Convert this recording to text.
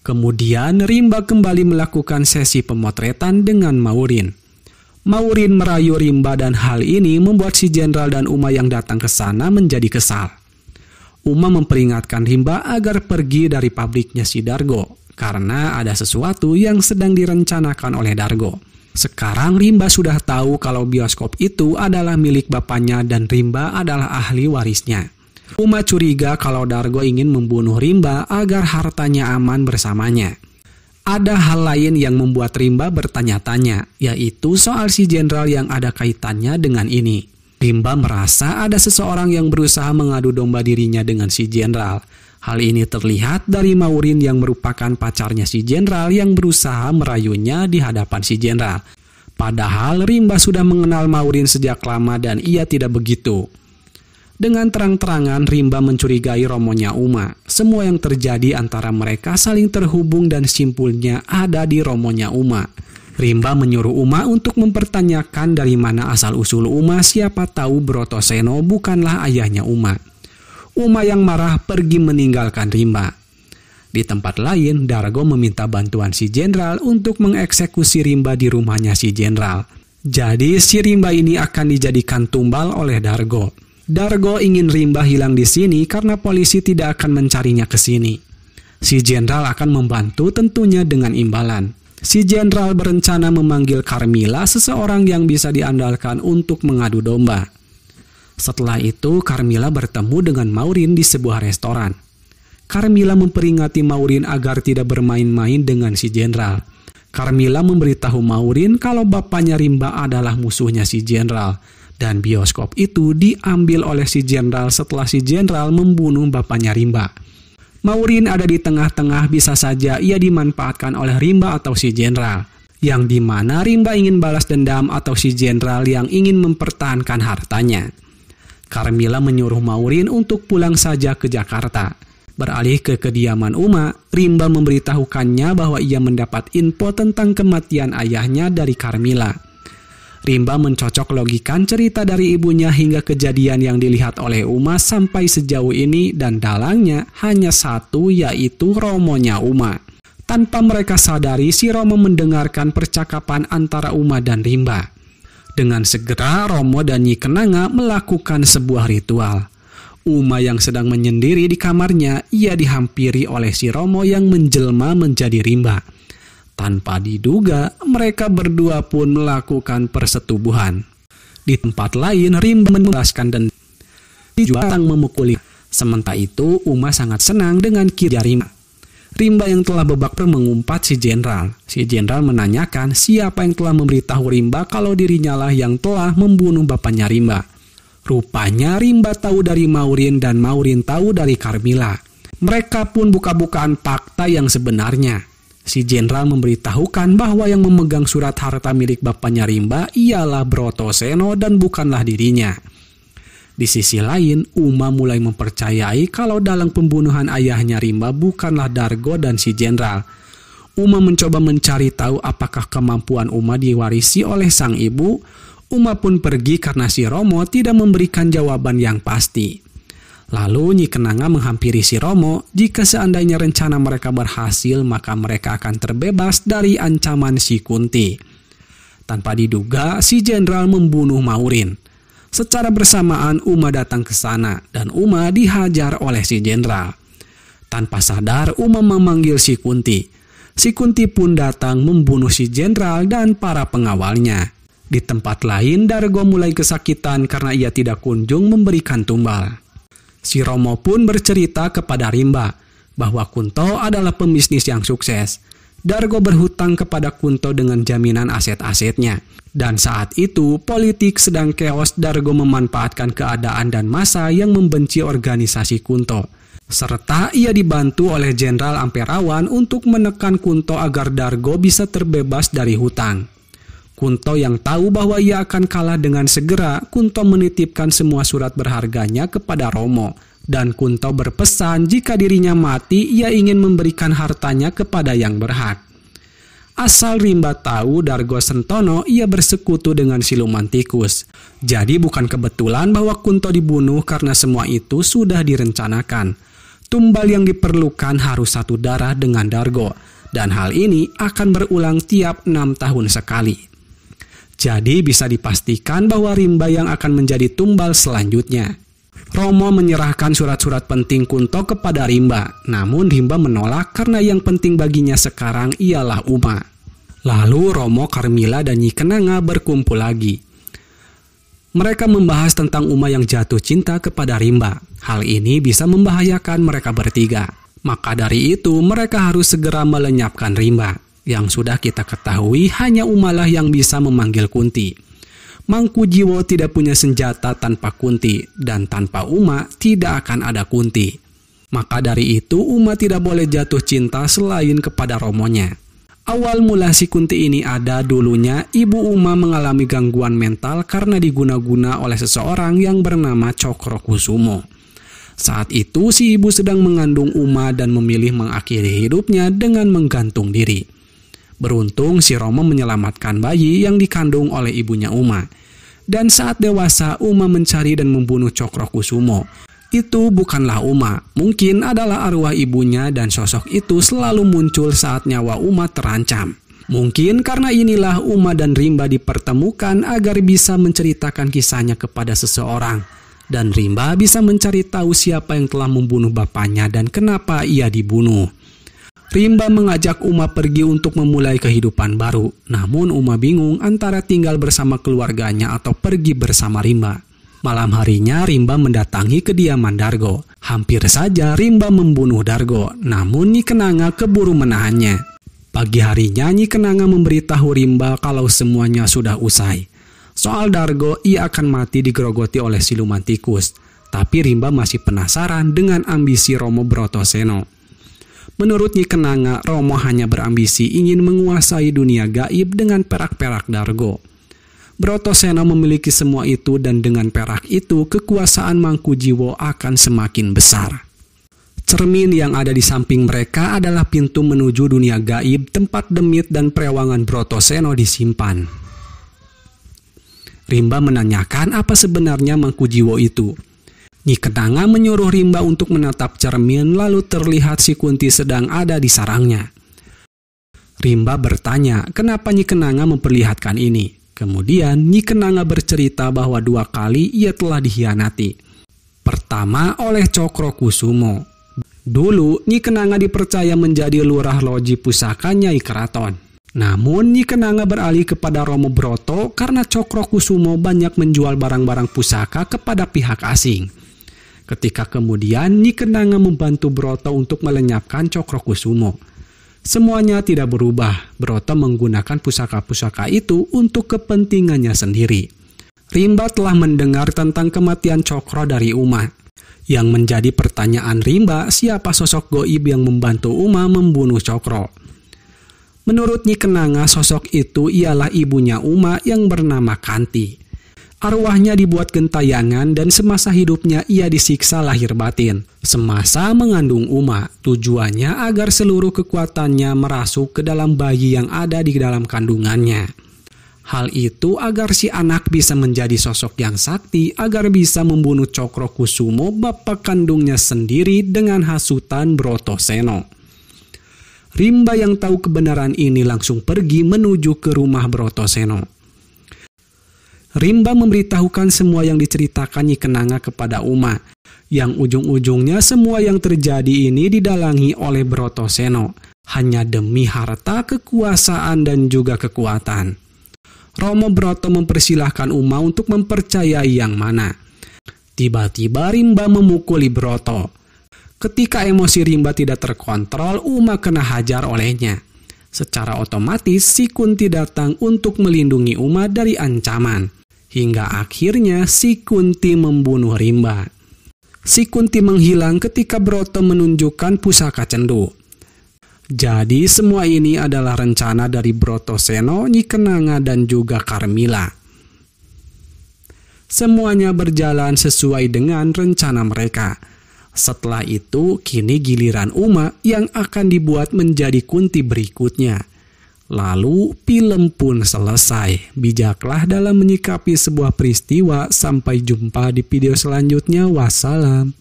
Kemudian Rimba kembali melakukan sesi pemotretan dengan Maureen. Maureen merayu Rimba dan hal ini membuat si Jenderal dan Uma yang datang ke sana menjadi kesal. Uma memperingatkan Rimba agar pergi dari pabriknya si Dargo karena ada sesuatu yang sedang direncanakan oleh Dargo. Sekarang Rimba sudah tahu kalau bioskop itu adalah milik bapaknya dan Rimba adalah ahli warisnya. Uma curiga kalau Dargo ingin membunuh Rimba agar hartanya aman bersamanya. Ada hal lain yang membuat Rimba bertanya-tanya, yaitu soal si Jenderal yang ada kaitannya dengan ini. Rimba merasa ada seseorang yang berusaha mengadu domba dirinya dengan si Jenderal. Hal ini terlihat dari Maureen yang merupakan pacarnya si Jenderal yang berusaha merayunya di hadapan si Jenderal. Padahal Rimba sudah mengenal Maureen sejak lama dan ia tidak begitu. Dengan terang-terangan Rimba mencurigai romonya Uma. Semua yang terjadi antara mereka saling terhubung dan simpulnya ada di romonya Uma. Rimba menyuruh Uma untuk mempertanyakan dari mana asal-usul Uma, siapa tahu Brotoseno bukanlah ayahnya Uma. Uma yang marah pergi meninggalkan Rimba. Di tempat lain, Dargo meminta bantuan si Jenderal untuk mengeksekusi Rimba di rumahnya si Jenderal. Jadi si Rimba ini akan dijadikan tumbal oleh Dargo. Dargo ingin Rimba hilang di sini karena polisi tidak akan mencarinya ke sini. Si Jenderal akan membantu tentunya dengan imbalan. Si Jenderal berencana memanggil Carmilla, seseorang yang bisa diandalkan untuk mengadu domba. Setelah itu, Carmilla bertemu dengan Maureen di sebuah restoran. Carmilla memperingati Maureen agar tidak bermain-main dengan si Jenderal. Carmilla memberitahu Maureen kalau bapaknya Rimba adalah musuhnya si Jenderal. Dan bioskop itu diambil oleh si Jenderal setelah si Jenderal membunuh bapaknya Rimba. Maureen ada di tengah-tengah, bisa saja ia dimanfaatkan oleh Rimba atau si Jenderal. Yang dimana Rimba ingin balas dendam atau si Jenderal yang ingin mempertahankan hartanya. Carmilla menyuruh Maureen untuk pulang saja ke Jakarta. Beralih ke kediaman Uma, Rimba memberitahukannya bahwa ia mendapat info tentang kematian ayahnya dari Carmilla. Rimba mencocok logikan cerita dari ibunya hingga kejadian yang dilihat oleh Uma sampai sejauh ini dan dalangnya hanya satu, yaitu romonya Uma. Tanpa mereka sadari, si Romo mendengarkan percakapan antara Uma dan Rimba. Dengan segera Romo dan Nyi Kenanga melakukan sebuah ritual. Uma yang sedang menyendiri di kamarnya, ia dihampiri oleh si Romo yang menjelma menjadi Rimba. Tanpa diduga, mereka berdua pun melakukan persetubuhan. Di tempat lain, Rimba membalaskan dan Juatang memukuli. Sementara itu, Uma sangat senang dengan kerja Rimba. Rimba yang telah babak mengumpat si Jenderal. Si Jenderal menanyakan siapa yang telah memberitahu Rimba kalau dirinya lah yang telah membunuh bapaknya Rimba. Rupanya Rimba tahu dari Maureen dan Maureen tahu dari Carmilla. Mereka pun buka-bukaan fakta yang sebenarnya. Si Jenderal memberitahukan bahwa yang memegang surat harta milik bapaknya Rimba ialah Brotoseno dan bukanlah dirinya. Di sisi lain, Uma mulai mempercayai kalau dalam pembunuhan ayahnya Rimba bukanlah Dargo dan si Jenderal. Uma mencoba mencari tahu apakah kemampuan Uma diwarisi oleh sang ibu. Uma pun pergi karena si Romo tidak memberikan jawaban yang pasti. Lalu Nyi Kenanga menghampiri si Romo. Jika seandainya rencana mereka berhasil, maka mereka akan terbebas dari ancaman si Kunti. Tanpa diduga, si Jenderal membunuh Maureen. Secara bersamaan Uma datang ke sana dan Uma dihajar oleh si Jenderal. Tanpa sadar, Uma memanggil si Kunti. Si Kunti pun datang membunuh si Jenderal dan para pengawalnya. Di tempat lain, Dargo mulai kesakitan karena ia tidak kunjung memberikan tumbal. Si Romo pun bercerita kepada Rimba bahwa Kunto adalah pembisnis yang sukses. Dargo berhutang kepada Kunto dengan jaminan aset-asetnya. Dan saat itu, politik sedang keos. Dargo memanfaatkan keadaan dan massa yang membenci organisasi Kunto. Serta ia dibantu oleh Jenderal Amperawan untuk menekan Kunto agar Dargo bisa terbebas dari hutang. Kunto yang tahu bahwa ia akan kalah dengan segera, Kunto menitipkan semua surat berharganya kepada Romo. Dan Kunto berpesan jika dirinya mati, ia ingin memberikan hartanya kepada yang berhak. Asal Rimba tahu Dargo Sentono, ia bersekutu dengan siluman tikus. Jadi bukan kebetulan bahwa Kunto dibunuh karena semua itu sudah direncanakan. Tumbal yang diperlukan harus satu darah dengan Dargo, dan hal ini akan berulang tiap 6 tahun sekali. Jadi bisa dipastikan bahwa Rimba yang akan menjadi tumbal selanjutnya. Romo menyerahkan surat-surat penting Kunto kepada Rimba, namun Rimba menolak karena yang penting baginya sekarang ialah Uma. Lalu Romo, Karmila, dan Nyi Kenanga berkumpul lagi. Mereka membahas tentang Uma yang jatuh cinta kepada Rimba. Hal ini bisa membahayakan mereka bertiga. Maka dari itu mereka harus segera melenyapkan Rimba. Yang sudah kita ketahui hanya Umalah yang bisa memanggil Kunti. Mangkujiwo tidak punya senjata tanpa Kunti, dan tanpa Uma tidak akan ada Kunti. Maka dari itu Uma tidak boleh jatuh cinta selain kepada Romonya. Awal mula si Kunti ini ada dulunya Ibu Uma mengalami gangguan mental karena diguna-guna oleh seseorang yang bernama Cokrokusumo. Saat itu si ibu sedang mengandung Uma dan memilih mengakhiri hidupnya dengan menggantung diri. Beruntung si Romo menyelamatkan bayi yang dikandung oleh ibunya Uma. Dan saat dewasa Uma mencari dan membunuh Cokrokusumo. Itu bukanlah Uma, mungkin adalah arwah ibunya dan sosok itu selalu muncul saat nyawa Uma terancam. Mungkin karena inilah Uma dan Rimba dipertemukan agar bisa menceritakan kisahnya kepada seseorang. Dan Rimba bisa mencari tahu siapa yang telah membunuh bapaknya dan kenapa ia dibunuh. Rimba mengajak Uma pergi untuk memulai kehidupan baru. Namun Uma bingung antara tinggal bersama keluarganya atau pergi bersama Rimba. Malam harinya Rimba mendatangi kediaman Dargo. Hampir saja Rimba membunuh Dargo, namun Nyi Kenanga keburu menahannya. Pagi harinya Nyi Kenanga memberitahu Rimba kalau semuanya sudah usai. Soal Dargo, ia akan mati digerogoti oleh siluman tikus. Tapi Rimba masih penasaran dengan ambisi Romo Brotoseno. Menurut Nyi Kenanga, Romo hanya berambisi ingin menguasai dunia gaib dengan perak-perak Dargo. Brotoseno memiliki semua itu dan dengan perak itu kekuasaan Mangkujiwo akan semakin besar. Cermin yang ada di samping mereka adalah pintu menuju dunia gaib tempat demit dan perewangan Brotoseno disimpan. Rimba menanyakan apa sebenarnya Mangkujiwo itu. Nyi Kenanga menyuruh Rimba untuk menatap cermin lalu terlihat si Kunti sedang ada di sarangnya. Rimba bertanya kenapa Nyi Kenanga memperlihatkan ini. Kemudian Nyi Kenanga bercerita bahwa 2 kali ia telah dikhianati. Pertama oleh Cokrokusumo. Dulu Nyi Kenanga dipercaya menjadi lurah loji pusaka Nyai Keraton. Namun Nyi Kenanga beralih kepada Romo Broto karena Cokrokusumo banyak menjual barang-barang pusaka kepada pihak asing. Ketika kemudian Nyi Kenanga membantu Broto untuk melenyapkan Cokrokusumo. Semuanya tidak berubah. Broto menggunakan pusaka-pusaka itu untuk kepentingannya sendiri. Rimba telah mendengar tentang kematian Cokro dari Uma. Yang menjadi pertanyaan Rimba, siapa sosok goib yang membantu Uma membunuh Cokro? Menurut Nyi Kenanga, sosok itu ialah ibunya Uma yang bernama Kanti. Arwahnya dibuat gentayangan dan semasa hidupnya ia disiksa lahir batin. Semasa mengandung Uma, tujuannya agar seluruh kekuatannya merasuk ke dalam bayi yang ada di dalam kandungannya. Hal itu agar si anak bisa menjadi sosok yang sakti agar bisa membunuh Cokrokusumo bapak kandungnya sendiri dengan hasutan Brotoseno. Rimba yang tahu kebenaran ini langsung pergi menuju ke rumah Brotoseno. Rimba memberitahukan semua yang diceritakan Nyi Kenanga kepada Uma, yang ujung-ujungnya semua yang terjadi ini didalangi oleh Brotoseno, hanya demi harta, kekuasaan, dan juga kekuatan. Romo Broto mempersilahkan Uma untuk mempercayai yang mana. Tiba-tiba Rimba memukuli Broto. Ketika emosi Rimba tidak terkontrol, Uma kena hajar olehnya. Secara otomatis si Kunti datang untuk melindungi Uma dari ancaman. Hingga akhirnya si Kunti membunuh Rimba. Si Kunti menghilang ketika Broto menunjukkan pusaka cendu. Jadi semua ini adalah rencana dari Brotoseno, Nyi Kenanga, dan juga Karmila. Semuanya berjalan sesuai dengan rencana mereka. Setelah itu, kini giliran Uma yang akan dibuat menjadi Kunti berikutnya. Lalu film pun selesai. Bijaklah dalam menyikapi sebuah peristiwa. Sampai jumpa di video selanjutnya. Wassalam.